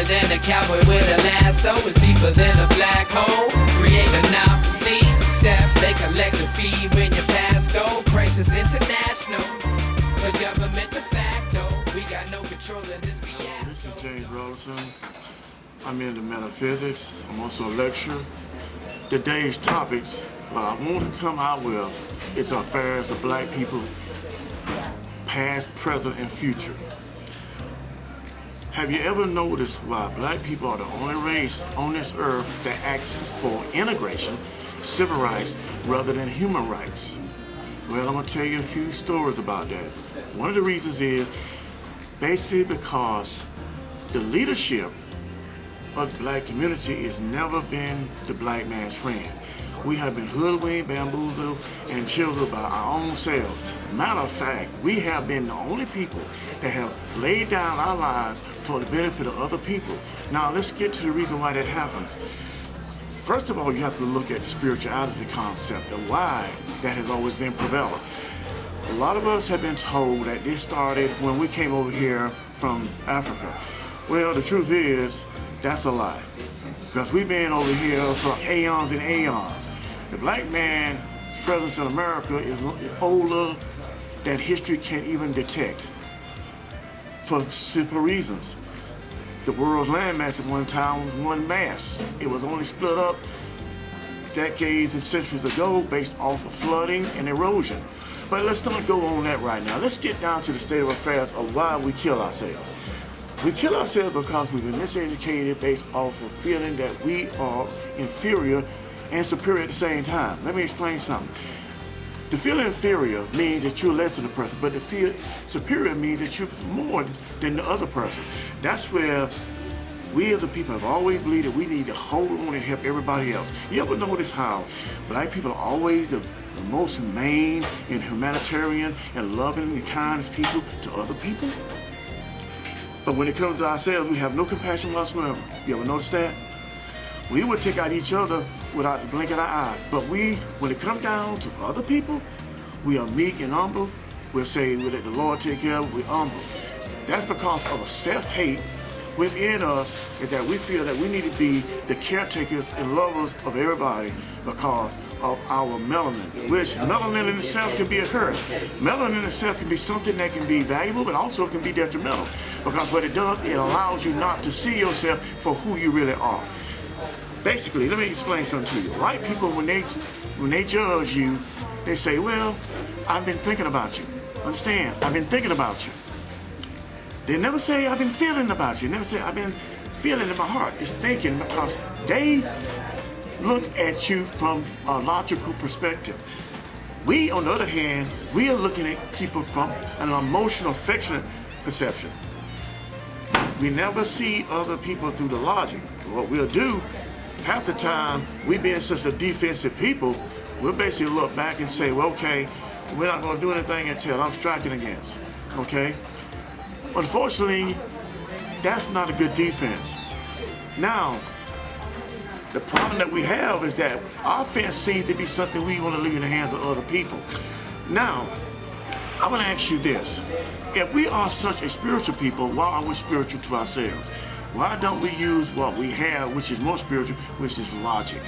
greater than a cowboy with a lasso. It's deeper than a black hole. Create monopolies, except they collect a fee when you pass go. Crisis international, the government de facto. We got no control of this fiasco. This is James Robertson. I'm into metaphysics. I'm also a lecturer. Today's topics, what I want to come out with is affairs of black people, past, present, and future. Have you ever noticed why black people are the only race on this earth that asks for integration, civil rights, rather than human rights? Well, I'm going to tell you a few stories about that. One of the reasons is basically because the leadership of the black community has never been the black man's friend. We have been hoodwinked, bamboozled, and chiseled by our own selves. Matter of fact, we have been the only people that have laid down our lives for the benefit of other people. Now, let's get to the reason why that happens. First of all, you have to look at the spirituality concept and why that has always been prevalent. A lot of us have been told that this started when we came over here from Africa. Well, the truth is, that's a lie. Because we've been over here for aeons and aeons. The black man's presence in America is older than history can even detect. For simple reasons. The world's landmass at one time was one mass. It was only split up decades and centuries ago based off of flooding and erosion. But let's not go on that right now. Let's get down to the state of affairs of why we kill ourselves. We kill ourselves because we've been miseducated based off of feeling that we are inferior and superior at the same time. Let me explain something. To feel inferior means that you're less than the person, but to feel superior means that you're more than the other person. That's where we as a people have always believed that we need to hold on and help everybody else. You ever notice how black people are always the most humane and humanitarian and loving and kindest people to other people? But when it comes to ourselves, we have no compassion whatsoever. You ever notice that? We would take out each other without the blink of our eye. But when it comes down to other people, we are meek and humble. We'll say, we'll let the Lord take care of it, we're humble. That's because of a self-hate within us, is that we feel that we need to be the caretakers and lovers of everybody because of our melanin, which melanin in itself can be a curse. Melanin in itself can be something that can be valuable, but also can be detrimental. Because what it does, it allows you not to see yourself for who you really are. Basically, let me explain something to you. White people, when they judge you, they say, well, I've been thinking about you. Understand? I've been thinking about you. They never say, I've been feeling about you. They never say, I've been feeling in my heart. It's thinking, because they look at you from a logical perspective. We, on the other hand, we are looking at people from an emotional, affectionate perception. We never see other people through the logic. What we'll do, half the time, we being such a defensive people, we'll basically look back and say, well, okay, we're not going to do anything until I'm striking against, okay? Unfortunately, that's not a good defense. Now, the problem that we have is that offense seems to be something we want to leave in the hands of other people. Now, I want to ask you this. If we are such a spiritual people, why are we spiritual to ourselves? Why don't we use what we have, which is more spiritual, which is logic?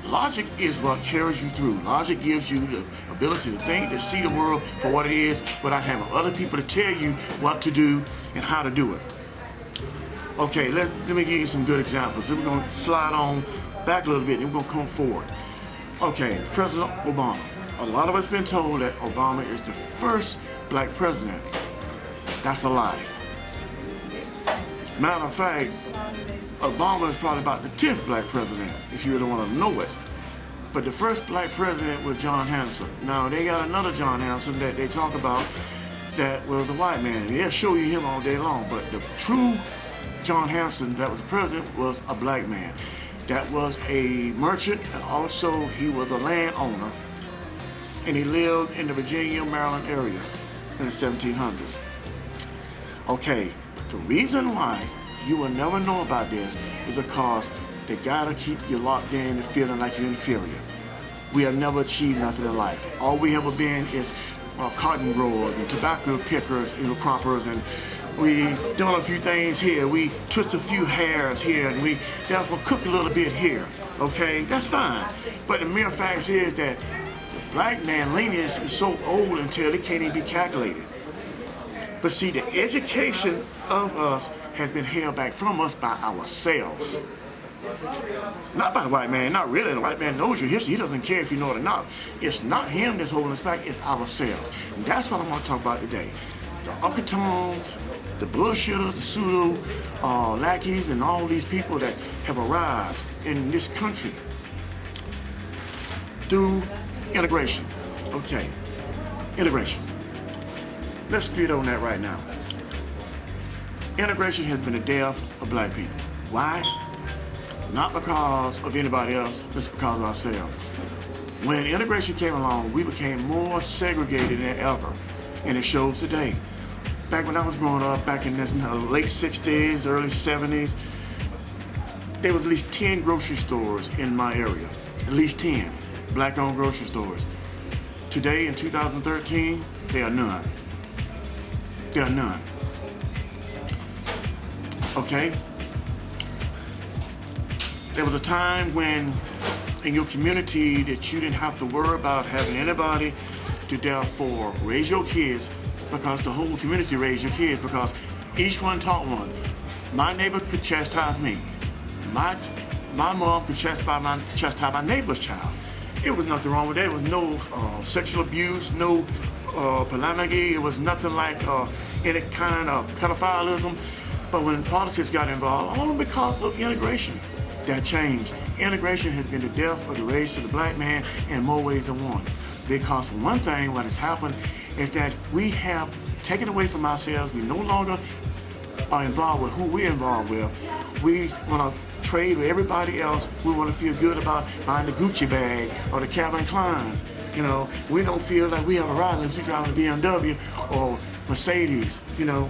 Logic is what carries you through. Logic gives you the ability to think, to see the world for what it is, without having other people to tell you what to do and how to do it. Okay, let me give you some good examples. Then we're going to slide on back a little bit, and we're going to come forward. Okay, President Obama. A lot of us been told that Obama is the first black president. That's a lie. Matter of fact, Obama is probably about the 10th black president, if you really want to know it. But the first black president was John Hanson. Now, they got another John Hanson that they talk about that was a white man. And they'll show you him all day long. But the true John Hanson that was the president was a black man. That was a merchant, and also he was a landowner. And he lived in the Virginia, Maryland area in the 1700s. Okay, the reason why you will never know about this is because they gotta keep you locked in and feeling like you're inferior. We have never achieved nothing in life. All we ever been is cotton growers and tobacco pickers, croppers, and we doing a few things here, we twist a few hairs here, and we therefore cook a little bit here. Okay, that's fine. But the mere fact is that the black man lineage is so old until it can't even be calculated. But see, the education of us has been held back from us by ourselves. Not by the white man, not really. The white man knows your history. He doesn't care if you know it or not. It's not him that's holding us back, it's ourselves. And that's what I'm going to talk about today. The Uncle Toms, the bullshitters, the pseudo lackeys, and all these people that have arrived in this country through integration. Okay, integration. Let's get on that right now. Integration has been the death of black people. Why? Not because of anybody else, it's because of ourselves. When integration came along, we became more segregated than ever, and it shows today. Back when I was growing up, back in the late 60s, early 70s, there was at least 10 grocery stores in my area. At least 10 black-owned grocery stores. Today, in 2013, there are none. There are none. Okay? There was a time when in your community that you didn't have to worry about having anybody to therefore raise your kids, because the whole community raised your kids, because each one taught one. My neighbor could chastise me. My mom could chastise my neighbor's child. It was nothing wrong with that. There was no sexual abuse, no polygamy. It was nothing like any kind of pedophilism. But when politics got involved, all because of integration, that changed. Integration has been the death of the race of the black man in more ways than one. Because for one thing, what has happened is that we have taken away from ourselves. We no longer are involved with who we're involved with. We want to trade with everybody else. We want to feel good about buying the Gucci bag or the Calvin Kleins. You know, we don't feel like we have a ride unless we're driving a BMW or Mercedes, you know.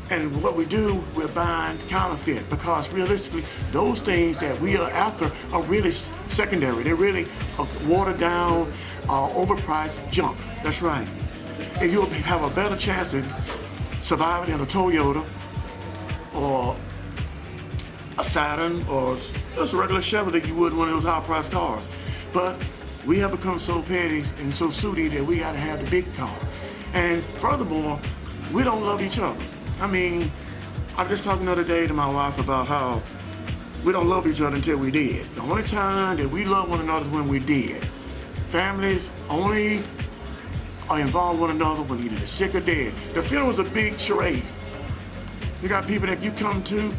And what we do, we're buying counterfeit, because realistically, those things that we are after are really secondary. They're really watered down, overpriced junk. That's right. And you'll have a better chance of surviving in a Toyota or a Saturn or just a regular Chevy than you would in one of those high-priced cars. But we have become so petty and so sooty that we got to have the big car. And furthermore, we don't love each other. I mean, I was just talking the other day to my wife about how we don't love each other until we did. The only time that we love one another is when we did. Families only are involved with one another when either they're sick or dead. The funeral is a big charade. You got people that you come to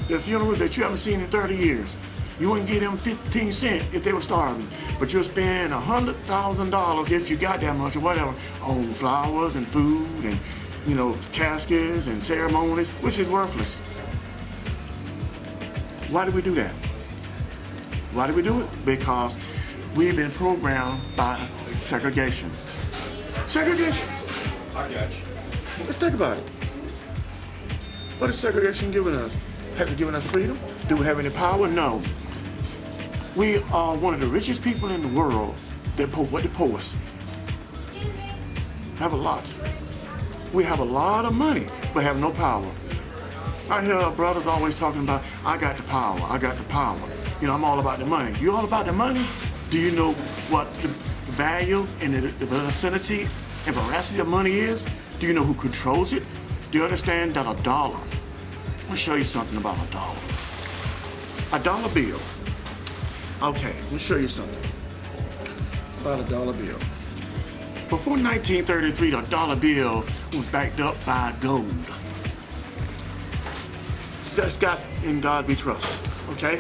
their funerals that you haven't seen in 30 years. You wouldn't give them 15 cents if they were starving, but you'll spend $100,000 if you got that much or whatever on flowers and food and, you know, caskets and ceremonies, which is worthless. Why do we do that? Why do we do it? Because we've been programmed by segregation. Segregation. I got you. Let's think about it. What has segregation given us? Has it given us freedom? Do we have any power? No. We are one of the richest people in the world. They're what the poorest. Have a lot. We have a lot of money, but have no power. I hear brothers always talking about, I got the power, I got the power. You know, I'm all about the money. You all about the money? Do you know what the value and the vicinity and veracity of money is? Do you know who controls it? Do you understand that a dollar? Let me show you something about a dollar. A dollar bill. Okay, let me show you something about a dollar bill. Before 1933, the dollar bill was backed up by gold. That's got in God we trust, okay?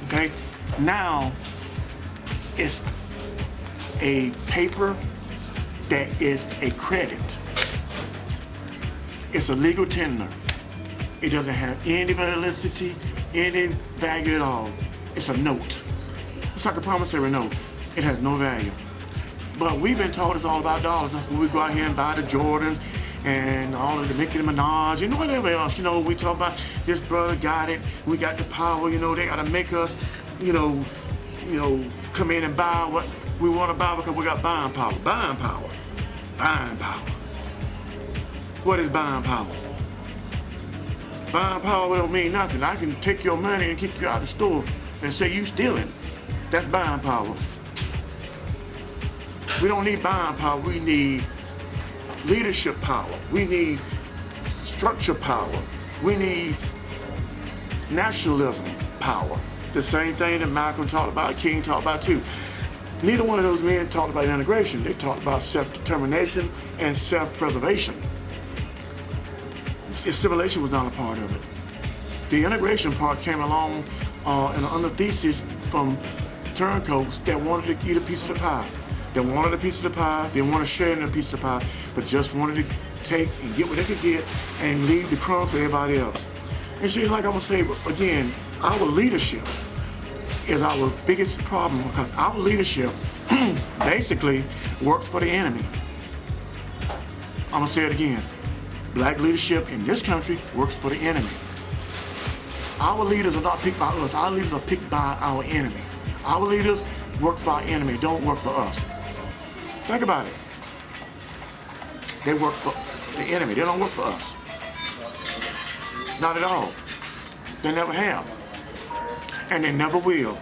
Okay, now it's a paper that is a credit. It's a legal tender. It doesn't have any validity, any value at all. It's a note. It's like a promissory note. It has no value. But we've been told it's all about dollars. That's when we go out here and buy the Jordans and all of the Nicki Minaj and whatever else. You know, we talk about this brother got it. We got the power. You know, they gotta make us, you know, come in and buy what we want to buy because we got buying power. Buying power. Buying power. What is buying power? Buying power don't mean nothing. I can take your money and kick you out of the store and say you stealing. That's buying power. We don't need buying power. We need leadership power. We need structure power. We need nationalism power. The same thing that Malcolm talked about, King talked about too. Neither one of those men talked about integration. They talked about self-determination and self-preservation. Assimilation was not a part of it. The integration part came along under thesis from turncoats that wanted to eat a piece of the pie. They wanted a piece of the pie, they didn't want to share in a piece of the pie, but just wanted to take and get what they could get and leave the crumbs for everybody else. And see, like I'm gonna say again, our leadership is our biggest problem because our leadership basically works for the enemy. I'm gonna say it again. Black leadership in this country works for the enemy. Our leaders are not picked by us. Our leaders are picked by our enemy. Our leaders work for our enemy, don't work for us. Think about it. They work for the enemy. They don't work for us. Not at all. They never have. And they never will.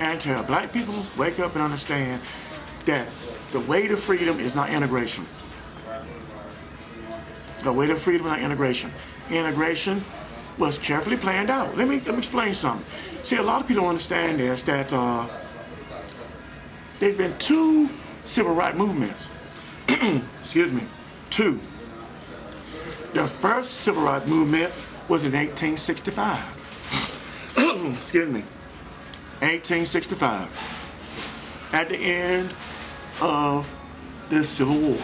And tell black people, wake up and understand that the way to freedom is not integration. The way to freedom is not integration. Integration was carefully planned out. Let me explain something. See, a lot of people don't understand this, that there's been two civil rights movements. Excuse me, two. The first civil rights movement was in 1865. Excuse me, 1865. At the end of the Civil War.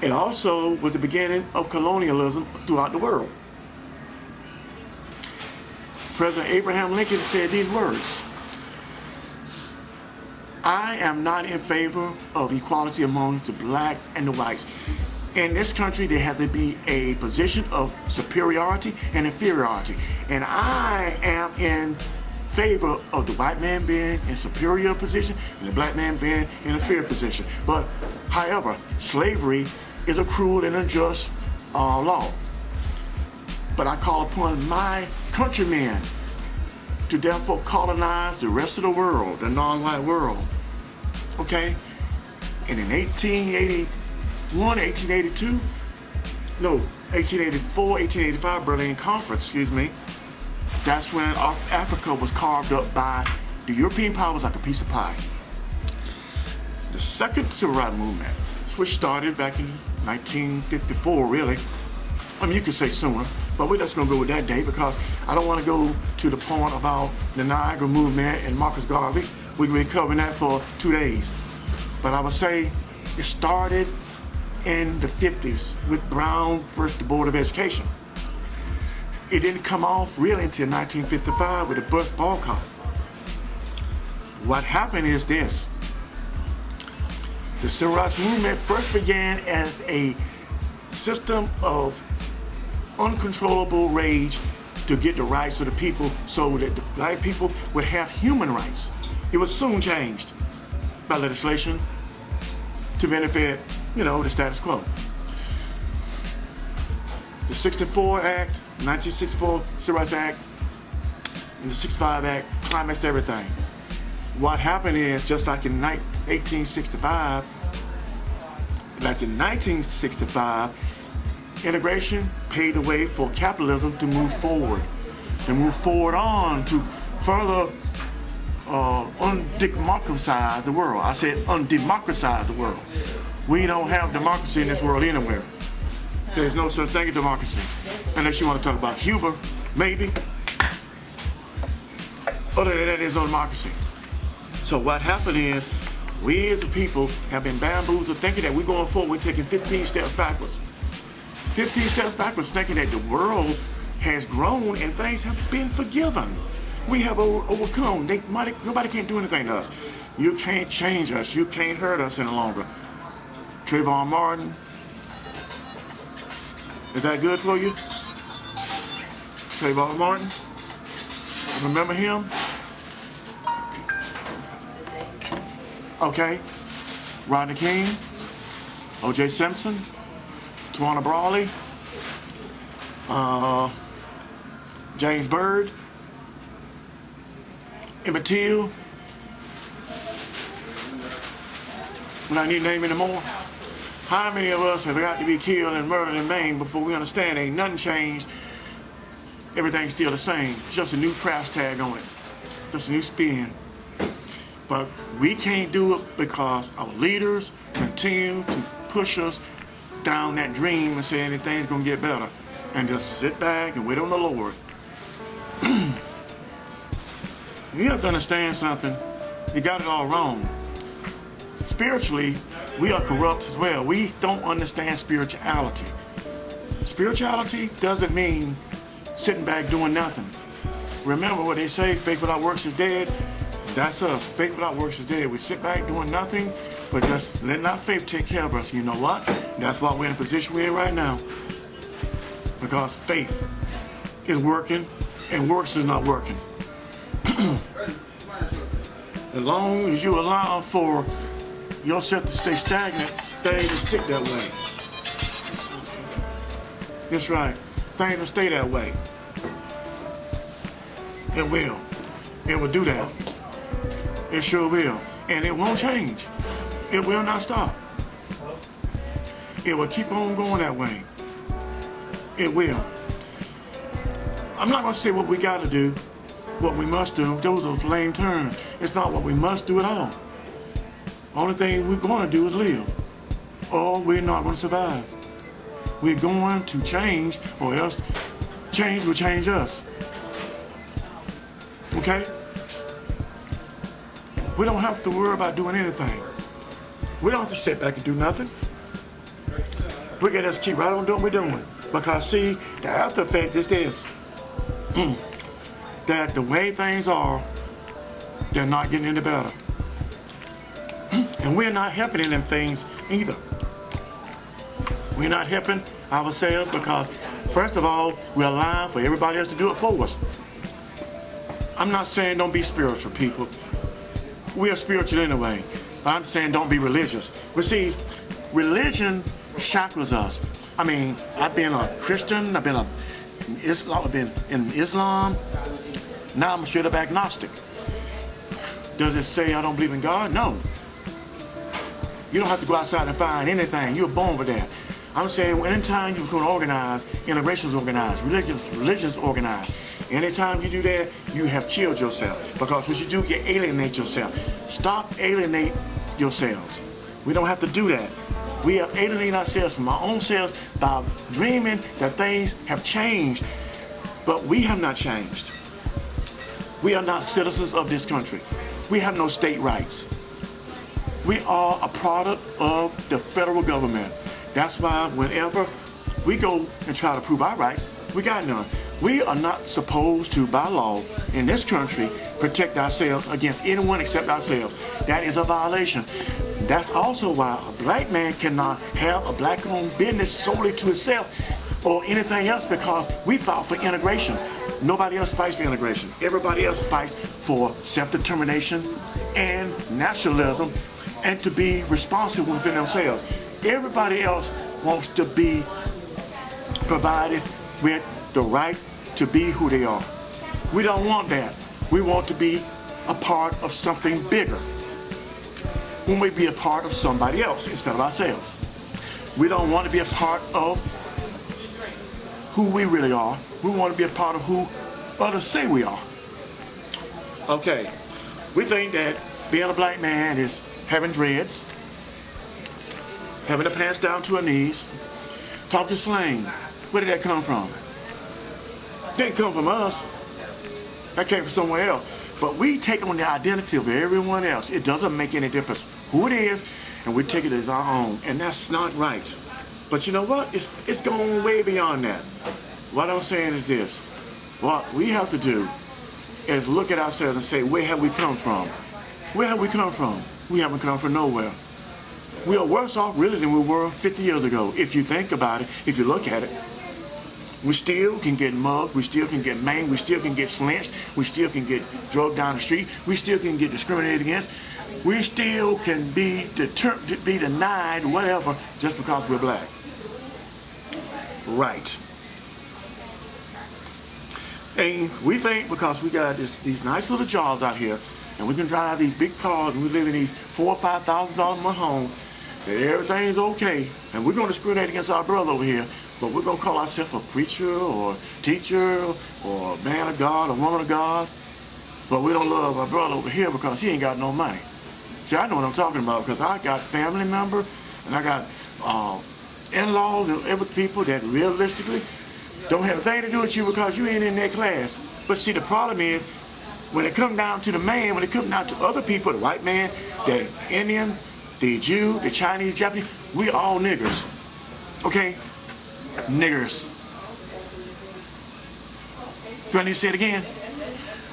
It also was the beginning of colonialism throughout the world. President Abraham Lincoln said these words: I am not in favor of equality among the blacks and the whites. In this country, there has to be a position of superiority and inferiority. And I am in favor of the white man being in superior position and the black man being in inferior position. But, however, slavery is a cruel and unjust law. But I call upon my countrymen to therefore colonize the rest of the world, the non-white world. Okay? And in 1884, 1885 Berlin Conference, that's when Africa was carved up by the European powers like a piece of pie. The second civil rights movement, which started back in 1954, really. I mean, you could say sooner, but we're just gonna go with that date because I don't want to go to the point about the Niagara movement and Marcus Garvey. We've been covering that for 2 days. But I would say it started in the 50s with Brown versus the Board of Education. It didn't come off really until 1955 with the bus boycott. What happened is this. The Civil Rights Movement first began as a system of uncontrollable rage to get the rights of the people so that the black people would have human rights. It was soon changed by legislation to benefit, the status quo. The 64 Act, 1964 Civil Rights Act, and the 65 Act climaxed everything. What happened is, just like in 1865, integration paved the way for capitalism to move forward on to further undemocratize the world. I said undemocratize the world. We don't have democracy in this world anywhere. There's no such thing as democracy. Unless you want to talk about Cuba, maybe. Other than that, there's no democracy. So what happened is, we as a people have been bamboozled thinking that we're going forward, we're taking 15 steps backwards. 15 steps backwards, thinking that the world has grown and things have been forgiven. We have overcome. Nobody can do anything to us. You can't change us. You can't hurt us any longer. Trayvon Martin, is that good for you? Trayvon Martin, remember him? Okay. Rodney King, O.J. Simpson, Tawana Brawley, James Byrd, Emmett Till. We don't need to name anymore. How many of us have got to be killed and murdered and maimed before we understand ain't nothing changed? Everything's still the same. It's just a new price tag on it. Just a new spin. But we can't do it because our leaders continue to push us down that dream and say anything's gonna get better. And just sit back and wait on the Lord. You have to understand something. You got it all wrong. Spiritually, we are corrupt as well. We don't understand spirituality. Spirituality doesn't mean sitting back doing nothing. Remember what they say, faith without works is dead. That's us. Faith without works is dead. We sit back doing nothing, but just letting our faith take care of us. You know what? That's why we're in the position we're in right now. Because faith is working and works is not working. As long as you allow for yourself to stay stagnant, things will stick that way. That's right. Things will stay that way. It will. It will do that. It sure will. And it won't change. It will not stop. It will keep on going that way. It will. I'm not going to say what we got to do, what we must do. Those are lame terms. It's not what we must do at all. Only thing we're going to do is live, or we're not going to survive. We're going to change, or else change will change us. Okay? We don't have to worry about doing anything. We don't have to sit back and do nothing. We can just keep right on doing what we're doing. Because see, the after effect is this. That the way things are, they're not getting any better. And we're not helping in them things either. We're not helping ourselves because, first of all, we're allowing for everybody else to do it for us. I'm not saying don't be spiritual, people. We are spiritual anyway. But I'm saying don't be religious. But see, religion shackles us. I mean, I've been a Christian, I've been in Islam. Now I'm a straight up agnostic. Does it say I don't believe in God? No. You don't have to go outside and find anything. You're born with that. I'm saying anytime you become organized, integration's organized, religion's organized. Anytime you do that, you have killed yourself. Because what you do, you alienate yourself. Stop alienating yourselves. We don't have to do that. We have alienated ourselves from our own selves by dreaming that things have changed. But we have not changed. We are not citizens of this country. We have no state rights. We are a product of the federal government. That's why whenever we go and try to prove our rights, we got none. We are not supposed to, by law, in this country, protect ourselves against anyone except ourselves. That is a violation. That's also why a black man cannot have a black-owned business solely to itself or anything else, because we fought for integration. Nobody else fights for integration. Everybody else fights for self-determination and nationalism and to be responsible within themselves. Everybody else wants to be provided with the right to be who they are. We don't want that. We want to be a part of something bigger. We want to be a part of somebody else instead of ourselves. We don't want to be a part of who we really are. We want to be a part of who others say we are. Okay, we think that being a black man is having dreads, having the pants down to our knees, talking slang. Where did that come from? Didn't come from us. That came from somewhere else. But we take on the identity of everyone else. It doesn't make any difference who it is, and we take it as our own. And that's not right. But you know what? It's going way beyond that. What I'm saying is this. What we have to do is look at ourselves and say, where have we come from? Where have we come from? We haven't come from nowhere. We are worse off really than we were 50 years ago. If you think about it, if you look at it, we still can get mugged, we still can get maimed, we still can get lynched, we still can get drugged down the street, we still can get discriminated against. we still can be denied whatever just because we're black. Right. And we think because we got these nice little jobs out here, and we can drive these big cars, and we live in these $4,000 or $5,000 a month homes, that everything's okay. And we're going to discriminate against our brother over here, but we're going to call ourselves a preacher or teacher or a man of God, a woman of God. But we don't love our brother over here because he ain't got no money. See, I know what I'm talking about because I got family members and I got in-laws and other people that realistically don't have a thing to do with you because you ain't in their class. But see, the problem is, when it comes down to the man, when it comes down to other people, the white man, the Indian, the Jew, the Chinese, Japanese, we all niggers. Okay? Niggers. Do I need to say it again?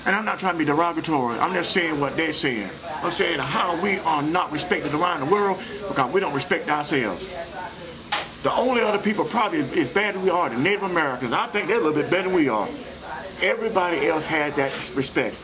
And I'm not trying to be derogatory. I'm just saying what they're saying. I'm saying how we are not respected around the world because we don't respect ourselves. The only other people probably as bad as we are, the Native Americans. I think they're a little bit better than we are. Everybody else has that respect.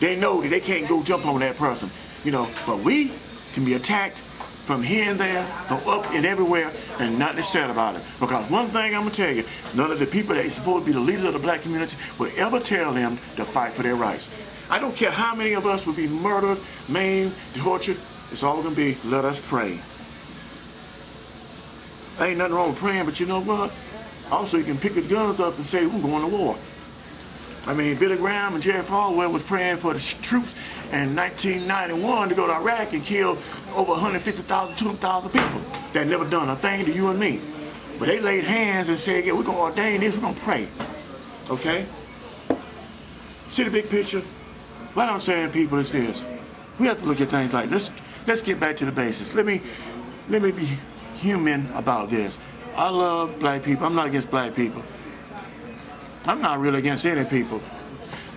They know that they can't go jump on that person, you know. But we can be attacked from here and there, from up and everywhere, and nothing is said about it. Because one thing I'm gonna tell you, none of the people that are supposed to be the leaders of the black community will ever tell them to fight for their rights. I don't care how many of us will be murdered, maimed, tortured. It's all gonna be, let us pray. Ain't nothing wrong with praying, but you know what? Also, you can pick your guns up and say, we're going to war. I mean, Billy Graham and Jerry Falwell was praying for the troops in 1991 to go to Iraq and kill over 150,000, 200,000 people that never done a thing to you and me. But they laid hands and said, yeah, we're going to ordain this, we're going to pray. Okay? See the big picture? What I'm saying, people, is this. We have to look at things like this. Let's get back to the basics. Let me be human about this. I love black people. I'm not against black people. I'm not really against any people.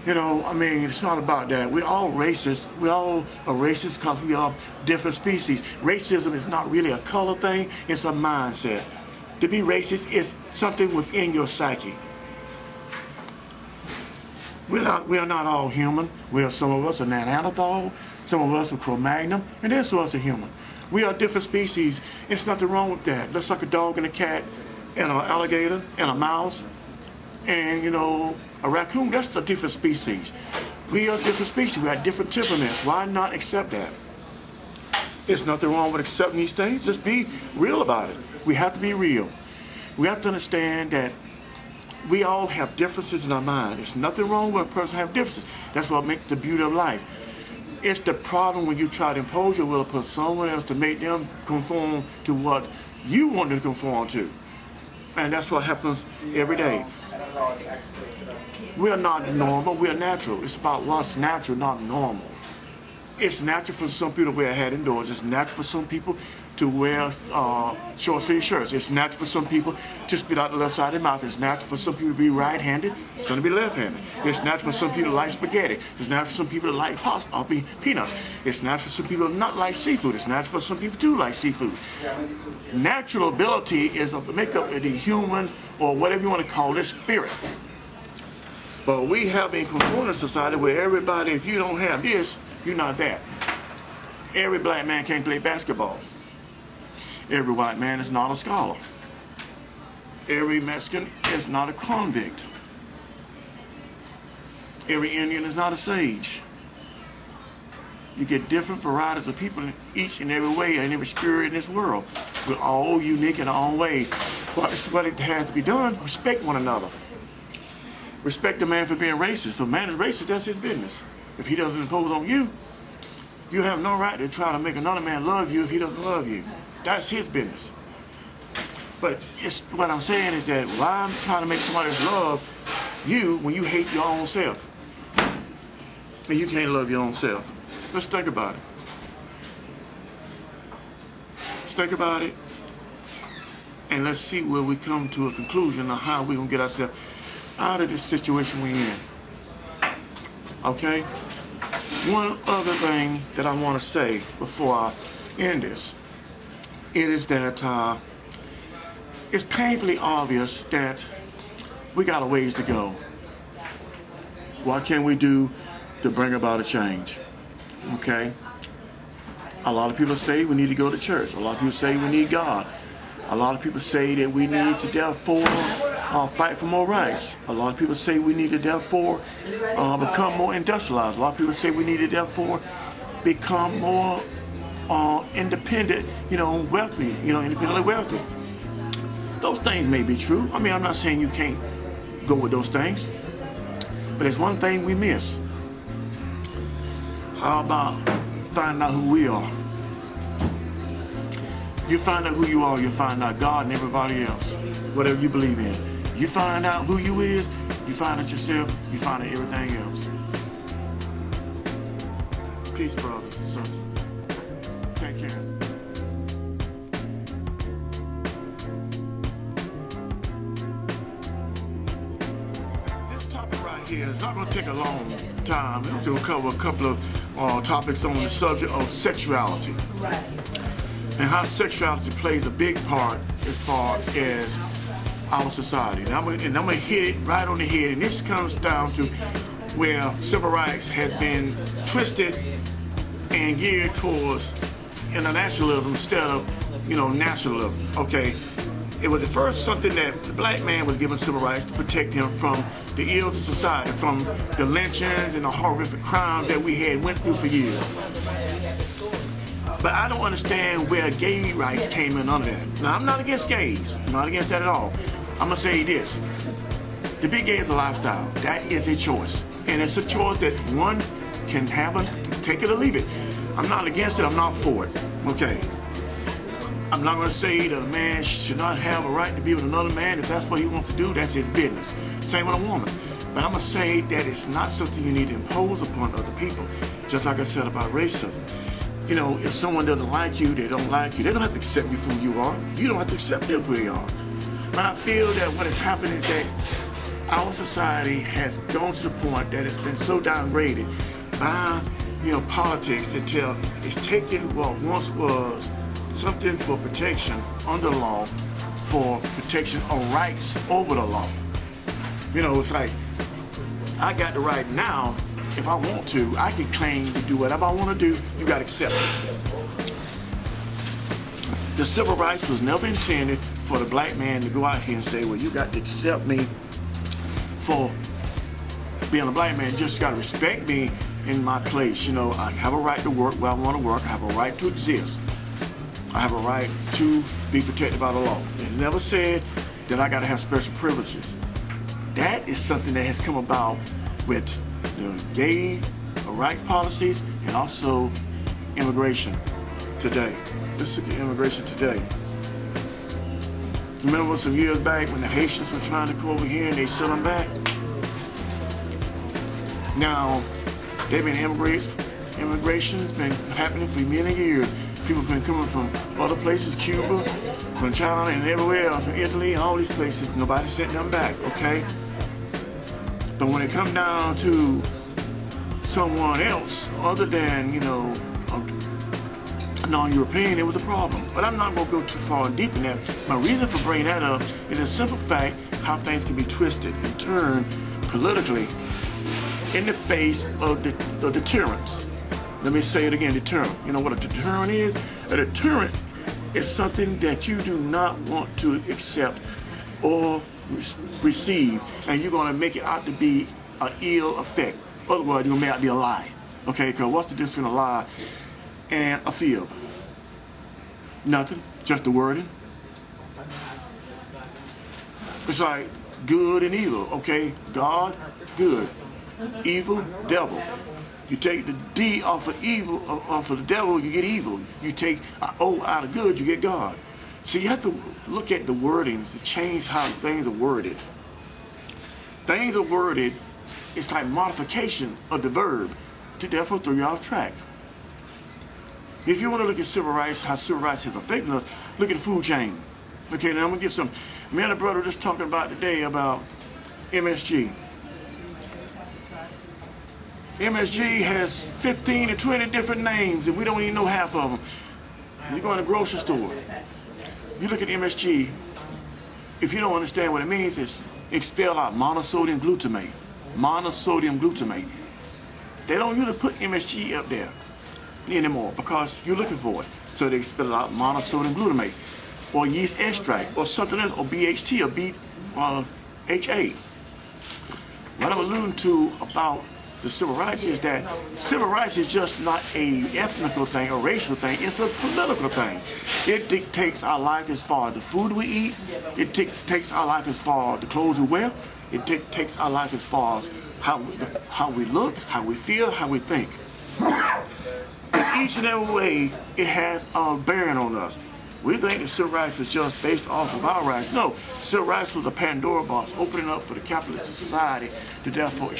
You know, I mean, it's not about that. We're all racist. We all are racist because we are different species. Racism is not really a color thing. It's a mindset. To be racist is something within your psyche. We are not all human. Some of us are Neanderthal, some of us are Cro-Magnon, and then some of us are human. We are different species. There's nothing wrong with that. Just like a dog and a cat and an alligator and a mouse and, you know, a raccoon, that's a different species. We are different species. We have different temperaments. Why not accept that? There's nothing wrong with accepting these things. Just be real about it. We have to be real. We have to understand that we all have differences in our mind. There's nothing wrong with a person having differences. That's what makes the beauty of life. It's the problem when you try to impose your will upon someone else to make them conform to what you want to conform to. And that's what happens every day. We are not normal, we are natural. It's about what's natural, not normal. It's natural for some people to wear a hat indoors. It's natural for some people to wear short-sleeve shirts. It's natural for some people to spit out the left side of their mouth. It's natural for some people to be right-handed, some to be left-handed. It's natural for some people to like spaghetti. It's natural for some people to like pasta, or peanuts. It's natural for some people to not like seafood. It's natural for some people to like seafood. Natural ability is a makeup of the human, or whatever you want to call it, spirit. But we have a conformist society where everybody, if you don't have this, you're not that. Every black man can't play basketball. Every white man is not a scholar. Every Mexican is not a convict. Every Indian is not a sage. You get different varieties of people in each and every way and every spirit in this world. We're all unique in our own ways. But it's what it has to be done. Respect one another. Respect the man for being racist. If a man is racist, that's his business. If he doesn't impose on you, you have no right to try to make another man love you if he doesn't love you. That's his business. But what I'm saying is that why I'm trying to make somebody else love you when you hate your own self. And you can't love your own self. Let's think about it. Let's think about it. And let's see where we come to a conclusion on how we're going to get ourselves out of this situation we're in. Okay? One other thing that I want to say before I end this, it is that it's painfully obvious that we got a ways to go. What can we do to bring about a change? Okay? A lot of people say we need to go to church. A lot of people say we need God. A lot of people say that we need to therefore fight for more rights. A lot of people say we need to therefore become more industrialized. A lot of people say we need to therefore become more independent, wealthy, independently wealthy. Those things may be true. I mean, I'm not saying you can't go with those things, but there's one thing we miss. How about finding out who we are? You find out who you are, you find out God and everybody else, whatever you believe in. You find out who you is, you find out yourself, you find out everything else. Peace, brothers and sisters. Take care. This topic right here is not going to take a long time. I'm going to cover a couple of topics on the subject of sexuality. Right. And how sexuality plays a big part as far as our society. And I'm gonna hit it right on the head. And this comes down to where civil rights has been twisted and geared towards internationalism instead of, nationalism. Okay, it was at first something that the black man was given civil rights to protect him from the ills of society, from the lynchings and the horrific crimes that we had went through for years. But I don't understand where gay rights came in under that. Now, I'm not against gays. I'm not against that at all. I'm going to say this. To be gay is a lifestyle. That is a choice. And it's a choice that one can take it or leave it. I'm not against it. I'm not for it. Okay. I'm not going to say that a man should not have a right to be with another man. If that's what he wants to do, that's his business. Same with a woman. But I'm going to say that it's not something you need to impose upon other people. Just like I said about racism. If someone doesn't like you, they don't like you. They don't have to accept you for who you are. You don't have to accept them for who they are. But I feel that what has happened is that our society has gone to the point that it's been so downgraded by, politics until it's taken what once was something for protection under the law for protection of rights over the law. It's like, I got the right now. If I want to, I can claim to do whatever I want to do. You got to accept it. The civil rights was never intended for the black man to go out here and say, well, you got to accept me for being a black man. You just got to respect me in my place. I have a right to work where I want to work. I have a right to exist. I have a right to be protected by the law. It never said that I got to have special privileges. That is something that has come about with gay rights policies and also immigration today. Let's look at immigration today. Remember some years back when the Haitians were trying to come over here and they sent them back? Now, they've been immigration has been happening for many years. People have been coming from other places, Cuba, from China and everywhere else, from Italy and all these places. Nobody sent them back, okay? But when it comes down to someone else other than, non-European, it was a problem. But I'm not going to go too far and deep in that. My reason for bringing that up is a simple fact how things can be twisted and turned politically in the face of the deterrence. Let me say it again, deterrent. You know what a deterrent is? A deterrent is something that you do not want to accept or receive, and you're going to make it out to be an ill effect. Otherwise, you're going to make it out to be a lie. Okay, because what's the difference between a lie and a fib? Nothing, just the wording. It's like good and evil, okay? God, good. Evil, devil. You take the D off of evil, off of the devil, you get evil. You take an O out of good, you get God. So you have to look at the wordings to change how things are worded. Things are worded, it's like modification of the verb to therefore throw you off track. If you want to look at civil rights, how civil rights has affected us, look at the food chain. Okay, now I'm going to get some. Me and a brother just talking about today about MSG. MSG has 15 to 20 different names and we don't even know half of them. You go in a grocery store, you look at MSG, if you don't understand what it means, it's spelled out monosodium glutamate. Monosodium glutamate. They don't usually put MSG up there. anymore because you're looking for it. So they spit out monosodium glutamate, or yeast extract, or something else, or BHT, or HA. What I'm alluding to about the civil rights is that civil rights is just not a ethnical thing or racial thing, it's a political thing. It dictates our life as far as the food we eat, it takes our life as far as the clothes we wear, it dictates our life as far as how we look, how we feel, how we think. In each and every way, it has a bearing on us. We think that civil rights was just based off of our rights. No, civil rights was a Pandora box opening up for the capitalist society to therefore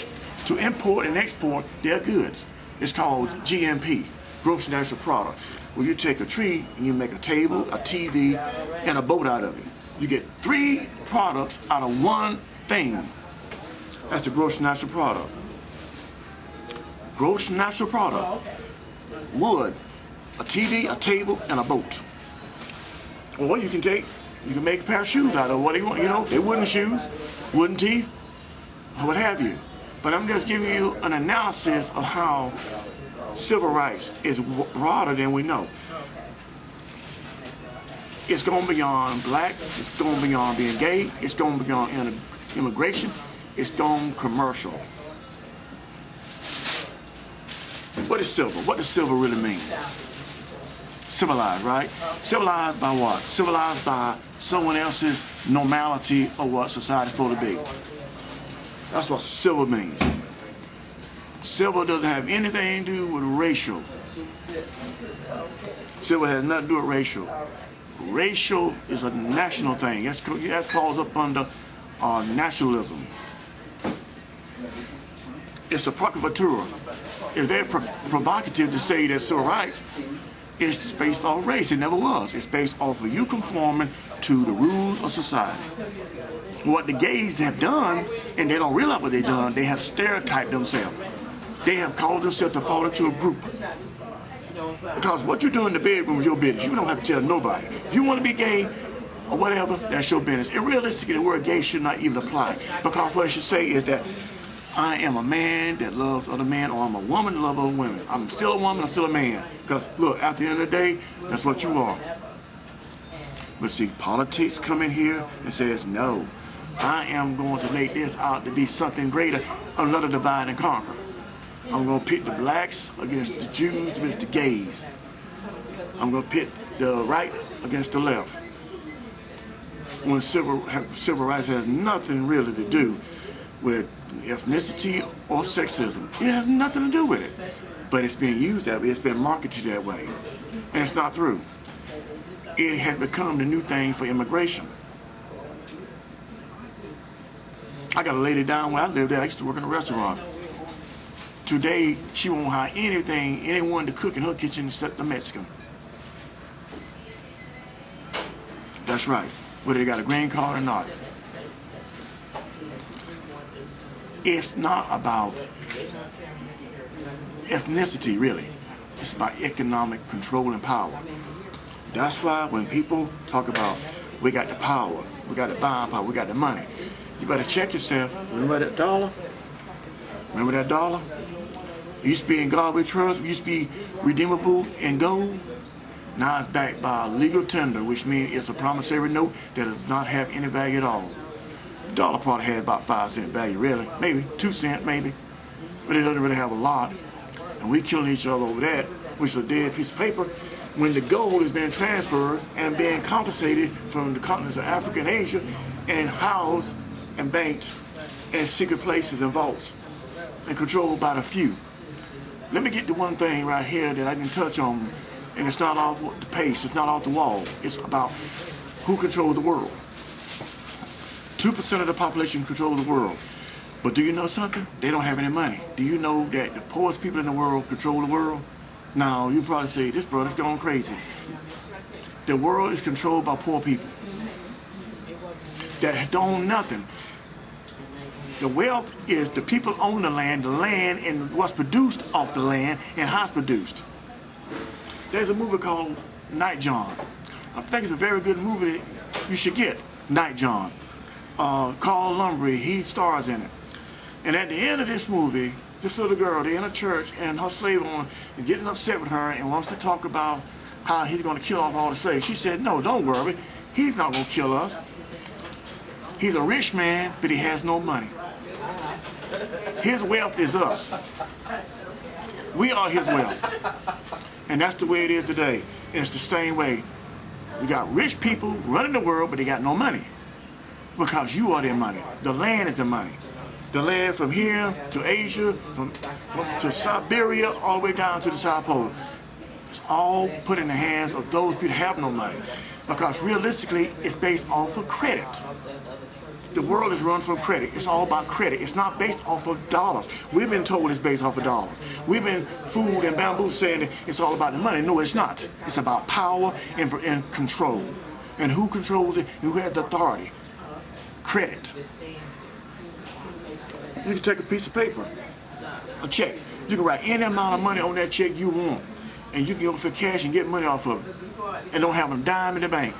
to import and export their goods. It's called GNP, gross national product, where you take a tree and you make a table, a TV, and a boat out of it. You get 3 products out of one thing. That's the gross national product. Gross national product: wood, a TV, a table, and a boat. Or you can make a pair of shoes out of what they want, they're wooden shoes, wooden teeth, or what have you. But I'm just giving you an analysis of how civil rights is broader than we know. It's going beyond black, it's going beyond being gay, it's going beyond immigration, it's going commercial. What is civil? What does civil really mean? Civilized, right? Civilized by what? Civilized by someone else's normality of what society's supposed to be. That's what civil means. Civil doesn't have anything to do with racial. Civil has nothing to do with racial. Racial is a national thing. That falls up under nationalism. It's a provocateur. It's very provocative to say that civil rights is based off race. It never was. It's based off of you conforming to the rules of society. What the gays have done, and they don't realize what they've done, they have stereotyped themselves. They have caused themselves to fall into a group. Because what you do in the bedroom is your business. You don't have to tell nobody. If you want to be gay or whatever, that's your business. And realistically, the word gay should not even apply. Because what it should say is that I am a man that loves other men, or I'm a woman that loves other women. I'm still a woman, I'm still a man. Because look, at the end of the day, that's what you are. But see, politics come in here and says, no, I am going to make this out to be something greater, another divide and conquer. I'm going to pit the blacks against the Jews, against the gays. I'm going to pit the right against the left. When civil rights has nothing really to do with ethnicity or sexism. It has nothing to do with it. But it's being used that way, it's been marketed that way. And it's not true. It has become the new thing for immigration. I got a lady down where I lived at, I used to work in a restaurant. Today, she won't hire anyone to cook in her kitchen except the Mexican. That's right, whether they got a green card or not. It's not about ethnicity, really. It's about economic control and power. That's why when people talk about we got the power, we got the buying power, we got the money, you better check yourself. Remember that dollar? Remember that dollar? It used to be in God we trust, it used to be redeemable in gold. Now it's backed by a legal tender, which means it's a promissory note that does not have any value at all. The dollar probably has about 5-cent value, really. Maybe 2 cents, maybe. But it doesn't really have a lot. And we killing each other over that, which is a dead piece of paper, when the gold is being transferred and being confiscated from the continents of Africa and Asia and housed and banked in secret places and vaults and controlled by the few. Let me get to one thing right here that I didn't touch on, and it's not off the pace, it's not off the wall. It's about who controls the world. 2% of the population control the world. But do you know something? They don't have any money. Do you know that the poorest people in the world control the world? Now, you probably say, this brother's going crazy. The world is controlled by poor people that don't own nothing. The wealth is the people own the land and what's produced off the land and how it's produced. There's a movie called Night John. I think it's a very good movie you should get, Night John. Carl Lumbly, he stars in it. And at the end of this movie, This little girl, they're in a church, and her slave owner is getting upset with her and wants to talk about how he's going to kill off all the slaves. She said, no, don't worry. He's not going to kill us. He's a rich man, but he has no money. His wealth is us. We are his wealth. And that's the way it is today. And it's the same way. We got rich people running the world, but they got no money. Because you are their money. The land is the money. The land from here to Asia, to Siberia, all the way down to the South Pole. It's all put in the hands of those people who have no money. Because realistically, it's based off of credit. The world is run from credit. It's all about credit. It's not based off of dollars. We've been told it's based off of dollars. We've been fooled and bamboozled saying that it's all about the money. No, it's not. It's about power and control. And who controls it? Who has the authority? Credit. You can take a piece of paper, a check. You can write any amount of money on that check you want. And you can go for cash and get money off of it. And don't have a dime in the bank.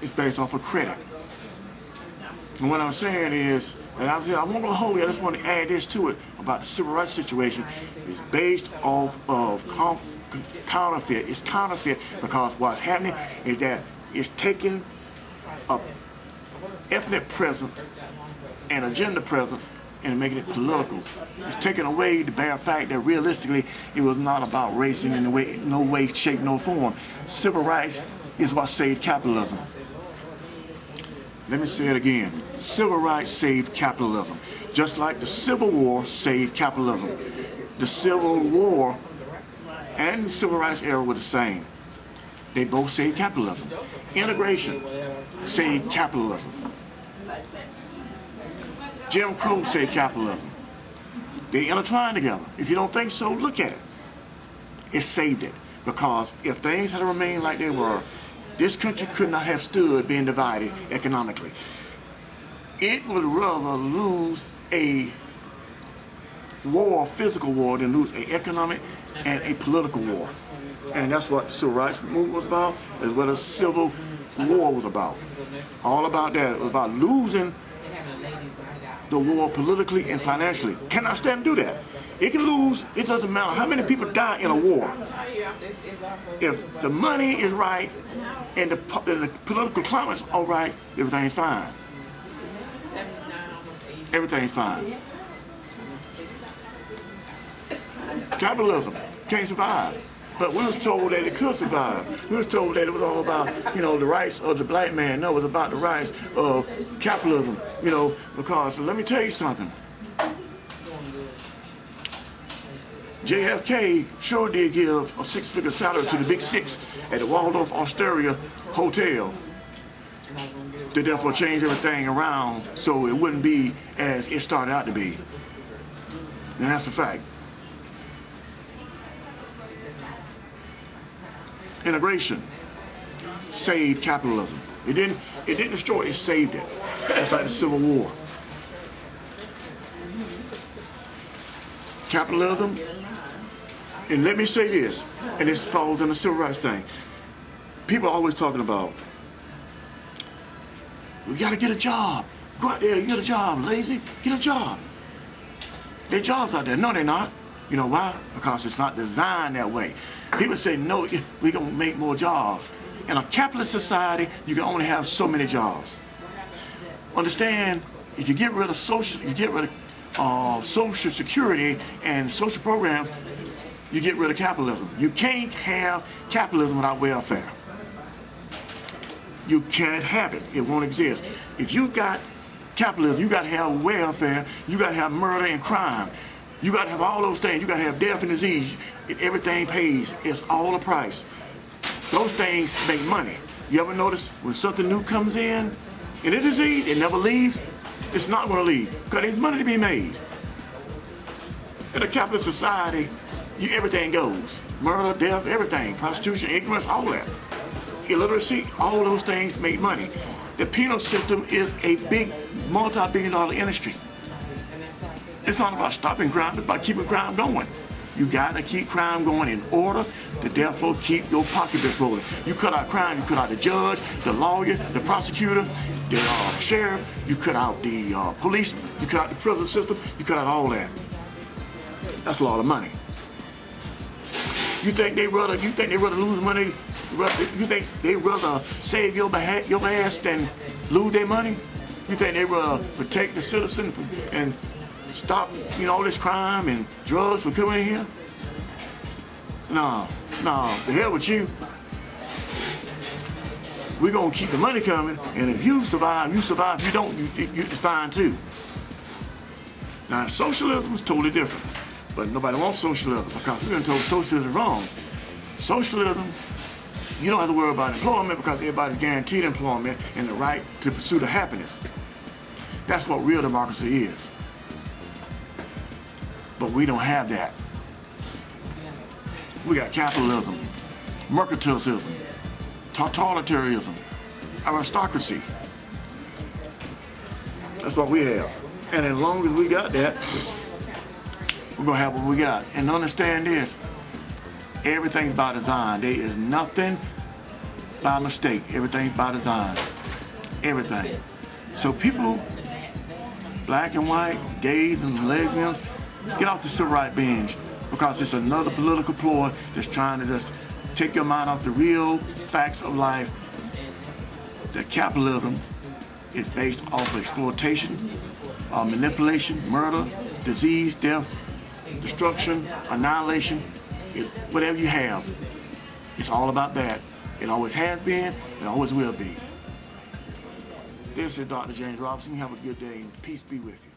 It's based off of credit. And what I'm saying is, and I won't go hold you, I just want to add this to it about the civil rights situation. It's based off of counterfeit. It's counterfeit because what's happening is that it's taking a ethnic presence and a gender presence and making it political. It's taking away the bare fact that realistically it was not about race in no way, shape, no form. Civil rights is what saved capitalism. Let me say it again. Civil rights saved capitalism. Just like the Civil War saved capitalism. The Civil War and the Civil Rights era were the same. They both saved capitalism. Integration saved capitalism. Jim Crow saved capitalism. They intertwine together. If you don't think so, look at it. It saved it. Because if things had remained like they were, this country could not have stood being divided economically. It would rather lose a war, physical war, than lose an economic and a political war. And that's what the Civil Rights Movement was about, as well as Civil War was about. All about that. It was about losing the war politically and financially. Cannot stand to do that. It can lose, it doesn't matter how many people die in a war. If the money is right and the political climate's all right, everything's fine. Everything's fine. Capitalism can't survive. But we was told that it could survive. We was told that it was all about, the rights of the black man. No, it was about the rights of capitalism, because let me tell you something. JFK sure did give a six-figure salary to the Big Six at the Waldorf Astoria Hotel to therefore change everything around so it wouldn't be as it started out to be. And that's a fact. Integration saved capitalism. It didn't destroy it, it saved it. It's like the Civil War. Capitalism, and let me say this, and this falls in the civil rights thing. People are always talking about, we gotta get a job. Go out there, you get a job, lazy, get a job. There are jobs out there. No, they're not. You know why? Because it's not designed that way. People say, no, we're gonna make more jobs. In a capitalist society, you can only have so many jobs. Understand, if you get rid of social security and social programs, you get rid of capitalism. You can't have capitalism without welfare. You can't have it. It won't exist. If you got capitalism, you got to have welfare, you got to have murder and crime. You got to have all those things. You got to have death and disease. Everything pays. It's all a price. Those things make money. You ever notice when something new comes in a disease, it never leaves? It's not going to leave because there's money to be made. In a capitalist society, everything goes. Murder, death, everything. Prostitution, ignorance, all that. Illiteracy, all those things make money. The penal system is a big multi-billion-dollar industry. It's not about stopping crime, it's about keeping crime going. You gotta keep crime going in order to therefore keep your pocketbooks rolling. You cut out crime, you cut out the judge, the lawyer, the prosecutor, the sheriff, you cut out the police, you cut out the prison system, you cut out all that. That's a lot of money. You think they rather lose money? You think they rather save your ass than lose their money? You think they rather protect the citizen and stop, all this crime and drugs from coming in here? No, the hell with you. We're gonna keep the money coming, and if you survive, you survive. If you don't, you're fine too. Now, socialism is totally different, but nobody wants socialism because we've been told socialism is wrong. Socialism, you don't have to worry about employment because everybody's guaranteed employment and the right to pursue the happiness. That's what real democracy is. But we don't have that. We got capitalism, mercantilism, totalitarianism, aristocracy. That's what we have. And as long as we got that, we're gonna have what we got. And understand this, everything's by design. There is nothing by mistake. Everything's by design. Everything. So people, black and white, gays and lesbians, get off the civil rights binge because it's another political ploy that's trying to just take your mind off the real facts of life. That capitalism is based off of exploitation, manipulation, murder, disease, death, destruction, annihilation, whatever you have. It's all about that. It always has been, it always will be. This is Dr. James Robinson. You have a good day and peace be with you.